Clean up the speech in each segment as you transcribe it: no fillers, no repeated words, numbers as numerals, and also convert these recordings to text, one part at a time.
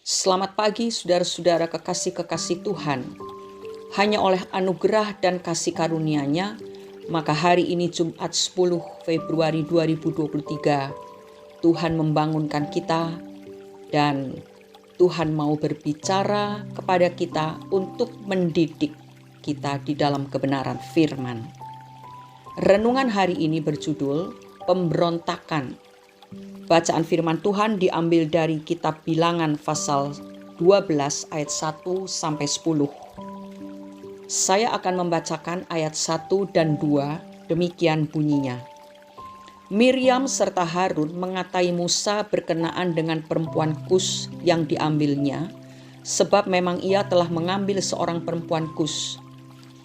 Selamat pagi saudara-saudara kekasih-kekasih Tuhan. Hanya oleh anugerah dan kasih karunia-Nya, maka hari ini Jumat 10 Februari 2023, Tuhan membangunkan kita dan Tuhan mau berbicara kepada kita untuk mendidik kita di dalam kebenaran firman. Renungan hari ini berjudul Pemberontakan. Bacaan firman Tuhan diambil dari kitab Bilangan pasal 12 ayat 1 sampai 10. Saya akan membacakan ayat 1 dan 2, demikian bunyinya. Miriam serta Harun mengatai Musa berkenaan dengan perempuan Kus yang diambilnya, sebab memang ia telah mengambil seorang perempuan Kus.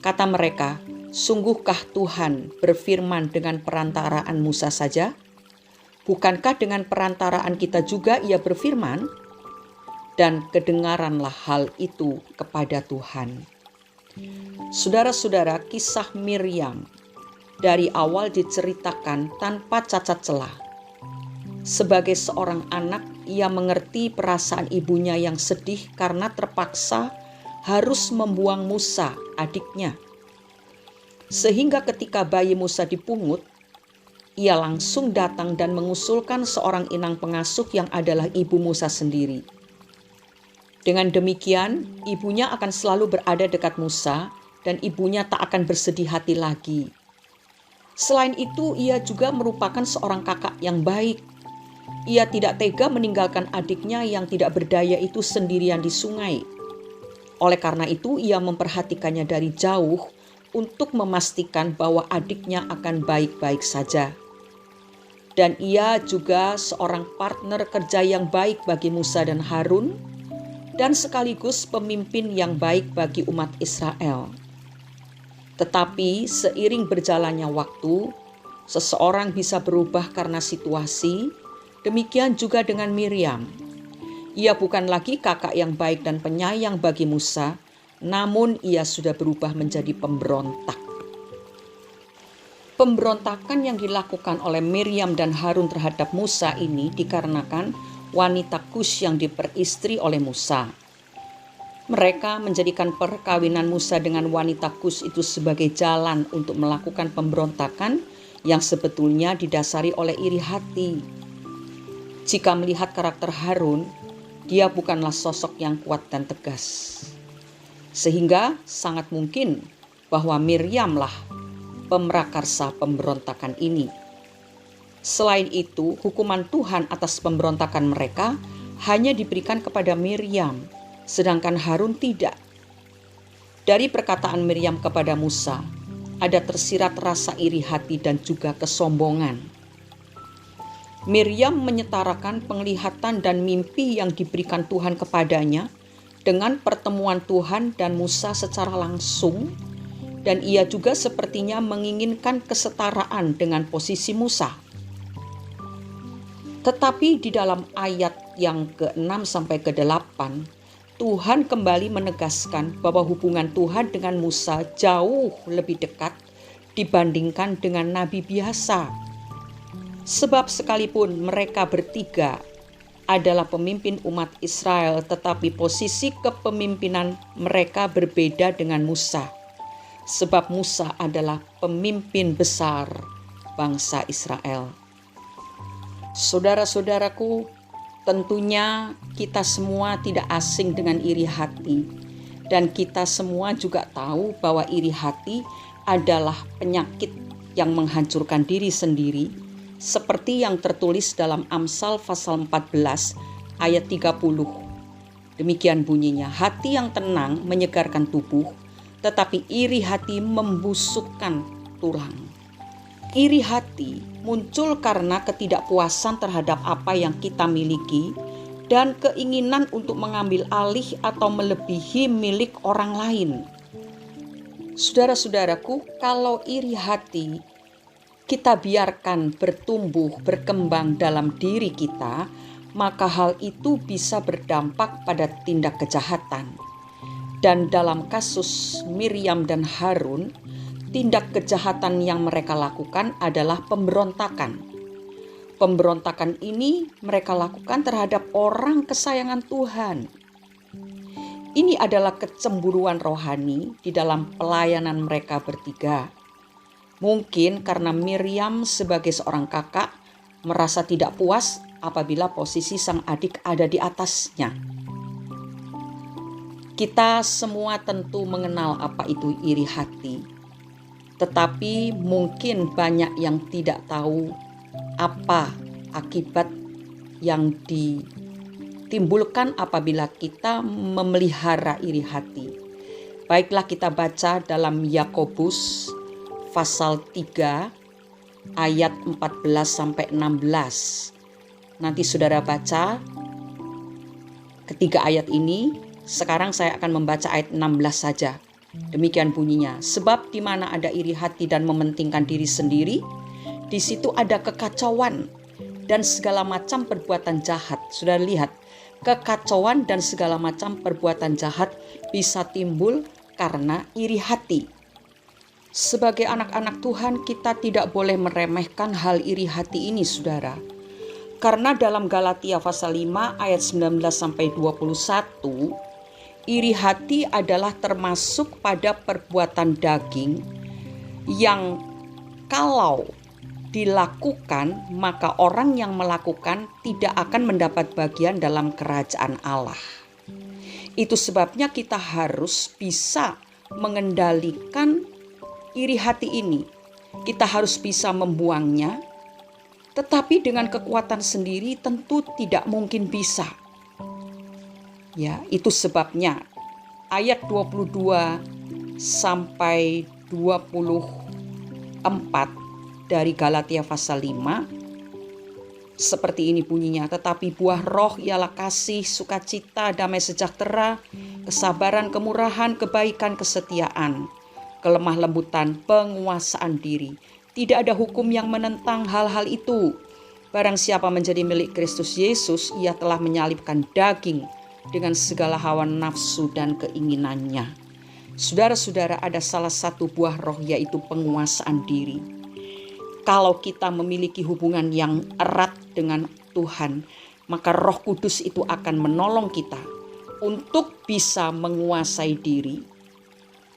Kata mereka, sungguhkah Tuhan berfirman dengan perantaraan Musa saja? Bukankah dengan perantaraan kita juga ia berfirman? Dan kedengaranlah hal itu kepada Tuhan. Saudara-saudara, kisah Miriam dari awal diceritakan tanpa cacat celah. Sebagai seorang anak, ia mengerti perasaan ibunya yang sedih karena terpaksa harus membuang Musa, adiknya. Sehingga ketika bayi Musa dipungut, ia langsung datang dan mengusulkan seorang inang pengasuh yang adalah ibu Musa sendiri. Dengan demikian, ibunya akan selalu berada dekat Musa dan ibunya tak akan bersedih hati lagi. Selain itu, ia juga merupakan seorang kakak yang baik. Ia tidak tega meninggalkan adiknya yang tidak berdaya itu sendirian di sungai. Oleh karena itu, ia memperhatikannya dari jauh untuk memastikan bahwa adiknya akan baik-baik saja. Dan ia juga seorang partner kerja yang baik bagi Musa dan Harun, dan sekaligus pemimpin yang baik bagi umat Israel. Tetapi seiring berjalannya waktu, seseorang bisa berubah karena situasi, demikian juga dengan Miriam. Ia bukan lagi kakak yang baik dan penyayang bagi Musa, namun ia sudah berubah menjadi pemberontak. Pemberontakan yang dilakukan oleh Miriam dan Harun terhadap Musa ini dikarenakan wanita Kus yang diperistri oleh Musa. Mereka menjadikan perkawinan Musa dengan wanita Kus itu sebagai jalan untuk melakukan pemberontakan yang sebetulnya didasari oleh iri hati. Jika melihat karakter Harun, dia bukanlah sosok yang kuat dan tegas. Sehingga sangat mungkin bahwa Miriamlah pemrakarsa pemberontakan ini. Selain itu, hukuman Tuhan atas pemberontakan mereka hanya diberikan kepada Miriam, sedangkan Harun tidak. Dari perkataan Miriam kepada Musa, ada tersirat rasa iri hati dan juga kesombongan. Miriam menyetarakan penglihatan dan mimpi yang diberikan Tuhan kepadanya dengan pertemuan Tuhan dan Musa secara langsung, dan ia juga sepertinya menginginkan kesetaraan dengan posisi Musa. Tetapi di dalam ayat yang ke-6 sampai ke-8, Tuhan kembali menegaskan bahwa hubungan Tuhan dengan Musa jauh lebih dekat dibandingkan dengan nabi biasa. Sebab sekalipun mereka bertiga adalah pemimpin umat Israel, tetapi posisi kepemimpinan mereka berbeda dengan Musa. Sebab Musa adalah pemimpin besar bangsa Israel. Saudara-saudaraku, tentunya kita semua tidak asing dengan iri hati. Dan kita semua juga tahu bahwa iri hati adalah penyakit yang menghancurkan diri sendiri, seperti yang tertulis dalam Amsal pasal 14 ayat 30. Demikian bunyinya, hati yang tenang menyegarkan tubuh, tetapi iri hati membusukkan tulang. Iri hati muncul karena ketidakpuasan terhadap apa yang kita miliki dan keinginan untuk mengambil alih atau melebihi milik orang lain. Saudara-saudaraku, kalau iri hati kita biarkan bertumbuh, berkembang dalam diri kita, maka hal itu bisa berdampak pada tindak kejahatan. Dan dalam kasus Miriam dan Harun, tindak kejahatan yang mereka lakukan adalah pemberontakan. Pemberontakan ini mereka lakukan terhadap orang kesayangan Tuhan. Ini adalah kecemburuan rohani di dalam pelayanan mereka bertiga. Mungkin karena Miriam sebagai seorang kakak merasa tidak puas apabila posisi sang adik ada di atasnya. Kita semua tentu mengenal apa itu iri hati, tetapi mungkin banyak yang tidak tahu apa akibat yang ditimbulkan apabila kita memelihara iri hati. Baiklah, kita baca dalam Yakobus pasal 3 ayat 14-16. Nanti saudara baca ketiga ayat ini. Sekarang saya akan membaca ayat 16 saja. Demikian bunyinya. Sebab di mana ada iri hati dan mementingkan diri sendiri, di situ ada kekacauan dan segala macam perbuatan jahat. Sudah lihat, kekacauan dan segala macam perbuatan jahat bisa timbul karena iri hati. Sebagai anak-anak Tuhan, kita tidak boleh meremehkan hal iri hati ini, saudara. Karena dalam Galatia pasal 5 ayat 19-21, iri hati adalah termasuk pada perbuatan daging yang kalau dilakukan, maka orang yang melakukan tidak akan mendapat bagian dalam kerajaan Allah. Itu sebabnya kita harus bisa mengendalikan iri hati ini. Kita harus bisa membuangnya, tetapi dengan kekuatan sendiri tentu tidak mungkin bisa. Ya, itu sebabnya ayat 22 sampai 24 dari Galatia pasal 5 seperti ini bunyinya. Tetapi buah roh ialah kasih, sukacita, damai sejahtera, kesabaran, kemurahan, kebaikan, kesetiaan, kelemah lembutan, penguasaan diri. Tidak ada hukum yang menentang hal-hal itu. Barang siapa menjadi milik Kristus Yesus, ia telah menyalibkan daging dengan segala hawa nafsu dan keinginannya. Saudara-saudara, ada salah satu buah roh, yaitu penguasaan diri. Kalau kita memiliki hubungan yang erat dengan Tuhan, maka Roh Kudus itu akan menolong kita untuk bisa menguasai diri,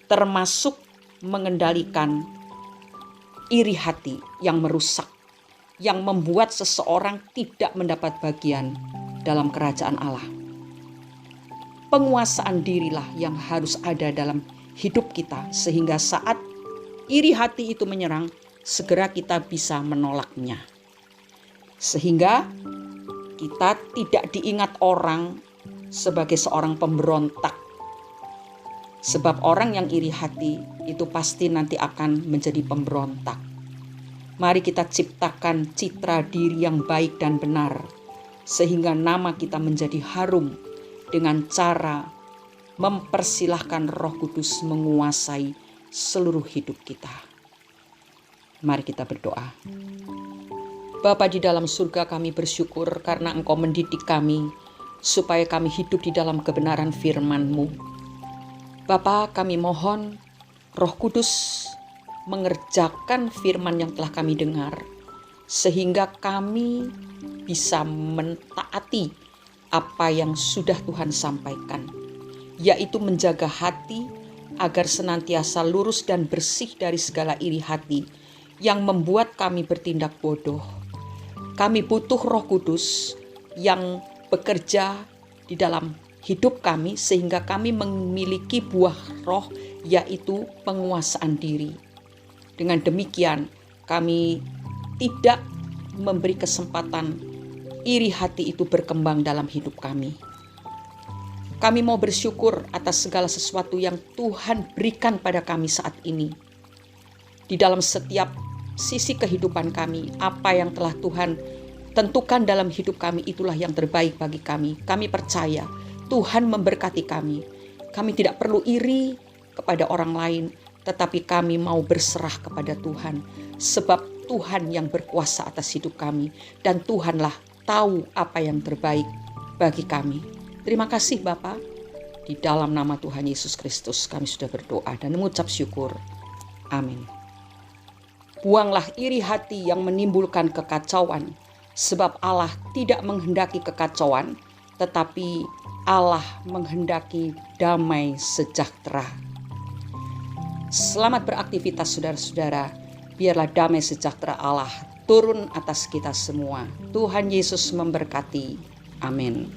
termasuk mengendalikan iri hati yang merusak, yang membuat seseorang tidak mendapat bagian dalam kerajaan Allah. Penguasaan dirilah yang harus ada dalam hidup kita, sehingga saat iri hati itu menyerang, segera kita bisa menolaknya. Sehingga kita tidak diingat orang sebagai seorang pemberontak. Sebab orang yang iri hati itu pasti nanti akan menjadi pemberontak. Mari kita ciptakan citra diri yang baik dan benar, sehingga nama kita menjadi harum dengan cara mempersilahkan Roh Kudus menguasai seluruh hidup kita. Mari kita berdoa. Bapa di dalam surga, kami bersyukur karena Engkau mendidik kami supaya kami hidup di dalam kebenaran firman-Mu. Bapa, kami mohon Roh Kudus mengerjakan firman yang telah kami dengar, sehingga kami bisa mentaati apa yang sudah Tuhan sampaikan, yaitu menjaga hati agar senantiasa lurus dan bersih dari segala iri hati yang membuat kami bertindak bodoh. Kami butuh Roh Kudus yang bekerja di dalam hidup kami sehingga kami memiliki buah roh, yaitu penguasaan diri. Dengan demikian kami tidak memberi kesempatan iri hati itu berkembang dalam hidup kami. Kami mau bersyukur atas segala sesuatu yang Tuhan berikan pada kami saat ini. Di dalam setiap sisi kehidupan kami, apa yang telah Tuhan tentukan dalam hidup kami, itulah yang terbaik bagi kami. Kami percaya Tuhan memberkati kami. Kami tidak perlu iri kepada orang lain, tetapi kami mau berserah kepada Tuhan. Sebab Tuhan yang berkuasa atas hidup kami, dan Tuhanlah tahu apa yang terbaik bagi kami. Terima kasih Bapa. Di dalam nama Tuhan Yesus Kristus kami sudah berdoa dan mengucap syukur. Amin. Buanglah iri hati yang menimbulkan kekacauan, Sebab Allah tidak menghendaki kekacauan, tetapi Allah menghendaki damai sejahtera. Selamat beraktivitas saudara-saudara. Biarlah damai sejahtera Allah turun atas kita semua. Tuhan Yesus memberkati. Amin.